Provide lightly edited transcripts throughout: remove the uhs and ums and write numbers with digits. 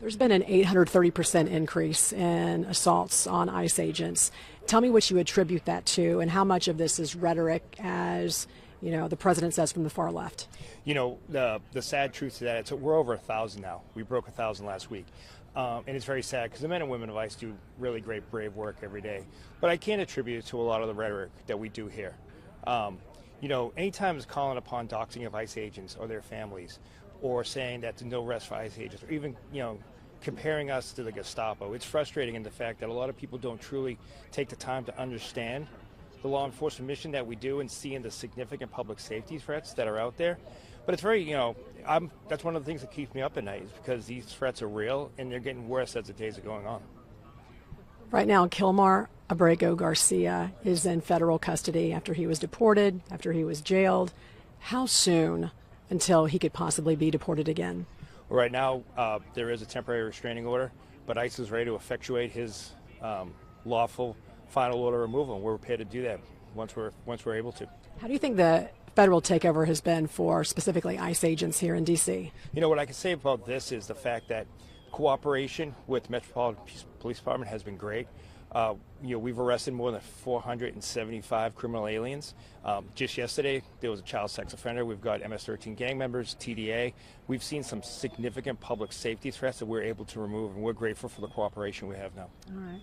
There's been an 830% increase in assaults on ICE agents. Tell me what you attribute that to and how much of this is rhetoric, as you know, the president says, from the far left. You know, the sad truth to that, we're over 1,000 now. We broke 1,000 last week. And it's very sad because the men and women of ICE do really great, brave work every day. But I can't attribute it to a lot of the rhetoric that we do here. You know, anytime it's calling upon doxing of ICE agents or their families, or saying that there's no rest for ICE agents, or even, you know, comparing us to the Gestapo, it's frustrating in the fact that a lot of people don't truly take the time to understand the law enforcement mission that we do and seeing the significant public safety threats that are out there. But it's very, you know, that's one of the things that keeps me up at night, is because these threats are real and they're getting worse as the days are going on. Right now, Kilmar Abrego Garcia is in federal custody after he was deported, after he was jailed. How soon until he could possibly be deported again? Right now, there is a temporary restraining order, but ICE is ready to effectuate his lawful final order removal, and we're prepared to do that once we're able to. How do you think the federal takeover has been for specifically ICE agents here in D.C.? You know, what I can say about this is the fact that cooperation with Metropolitan Police Department has been great. You know, we've arrested more than 475 criminal aliens. Just yesterday, there was a child sex offender. We've got MS-13 gang members, TDA. We've seen some significant public safety threats that we're able to remove, and we're grateful for the cooperation we have now. All right.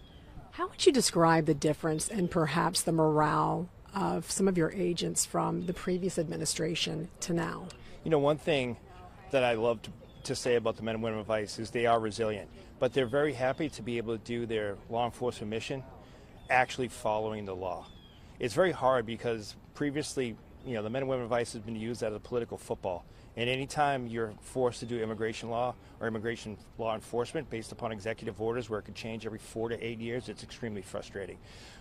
How would you describe the difference in perhaps the morale of some of your agents from the previous administration to now? You know, one thing that I love to say about the men and women of ICE is they are resilient, but they're very happy to be able to do their law enforcement mission actually following the law. It's very hard because previously, you know, the men and women of ICE has been used as a political football. And anytime you're forced to do immigration law or immigration law enforcement based upon executive orders where it could change every 4 to 8 years, it's extremely frustrating.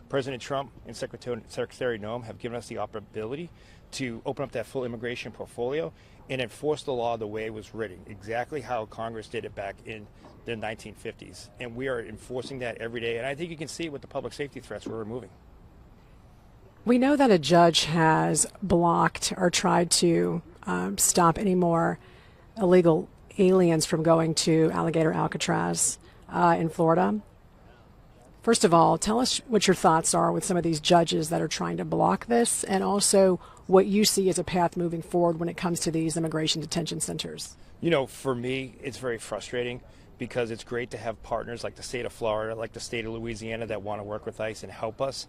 President Trump and Secretary Noem have given us the ability to open up that full immigration portfolio and enforce the law the way it was written, exactly how Congress did it back in the 1950s. And we are enforcing that every day. And I think you can see it with the public safety threats we're removing. We know that a judge has blocked or tried to stop any more illegal aliens from going to Alligator Alcatraz in Florida. First of all, tell us what your thoughts are with some of these judges that are trying to block this, and also what you see as a path moving forward when it comes to these immigration detention centers. You know, for me, it's very frustrating because it's great to have partners like the state of Florida, like the state of Louisiana, that want to work with ICE and help us.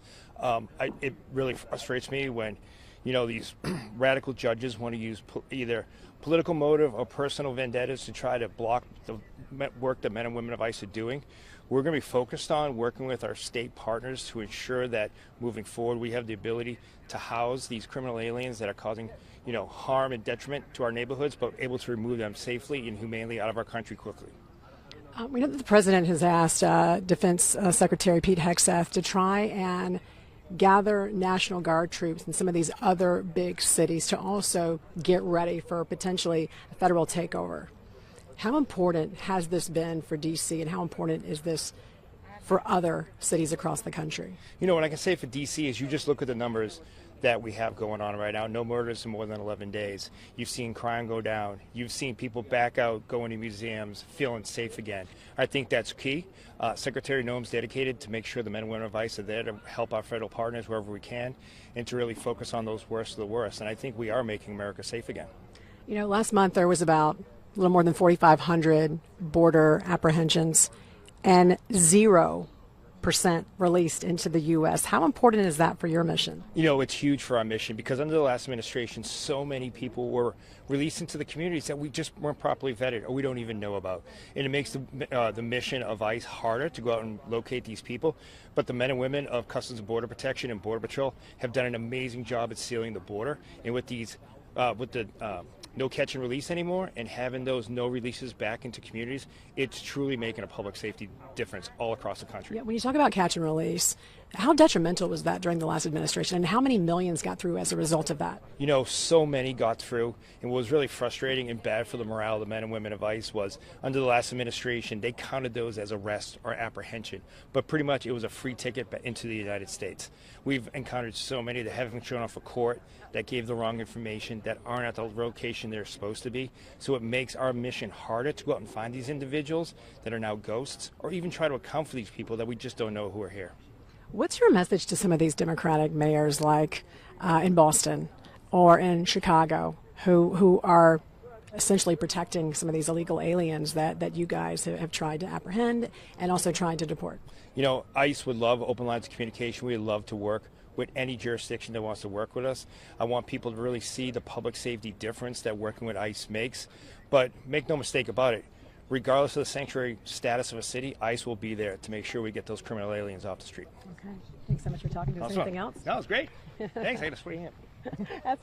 It really frustrates me when, you know, these radical judges want to use either political motive or personal vendettas to try to block the work that men and women of ICE are doing. We're going to be focused on working with our state partners to ensure that moving forward we have the ability to house these criminal aliens that are causing, you know, harm and detriment to our neighborhoods, but able to remove them safely and humanely out of our country quickly. We know that the president has asked Defense Secretary Pete Hegseth to try and gather National Guard troops in some of these other big cities to also get ready for potentially a federal takeover. How important has this been for D.C., and how important is this for other cities across the country? You know, what I can say for D.C. is you just look at the numbers that we have going on right now. No murders in more than 11 days. You've seen crime go down. You've seen people back out, going to museums, feeling safe again. I think that's key. Secretary Noem's dedicated to make sure the men and women of ICE are there to help our federal partners wherever we can and to really focus on those worst of the worst. And I think we are making America safe again. You know, last month there was about a little more than 4,500 border apprehensions and 0% released into the U.S. How important is that for your mission? You know, it's huge for our mission because under the last administration, so many people were released into the communities that we just weren't properly vetted or we don't even know about. And it makes the mission of ICE harder to go out and locate these people. But the men and women of Customs and Border Protection and Border Patrol have done an amazing job at sealing the border. And with these, no catch and release anymore and having those no releases back into communities, it's truly making a public safety difference all across the country. Yeah, when you talk about catch and release, How detrimental was that during the last administration, and how many millions got through as a result of that? You know, so many got through, and what was really frustrating and bad for the morale of the men and women of ICE was under the last administration, they counted those as arrest or apprehension, but pretty much it was a free ticket into the United States. We've encountered so many that haven't shown up for court, that gave the wrong information, that aren't at the location they're supposed to be, so it makes our mission harder to go out and find these individuals that are now ghosts, or even try to account for these people that we just don't know who are here. What's your message to some of these Democratic mayors, like in Boston or in Chicago, who are essentially protecting some of these illegal aliens that you guys have tried to apprehend and also tried to deport? You know, ICE would love open lines of communication. We would love to work with any jurisdiction that wants to work with us. I want people to really see the public safety difference that working with ICE makes. But make no mistake about it, regardless of the sanctuary status of a city, ICE will be there to make sure we get those criminal aliens off the street. Okay. Thanks so much for talking to us. Anything else? No, it's great. Thanks. I got to swear in.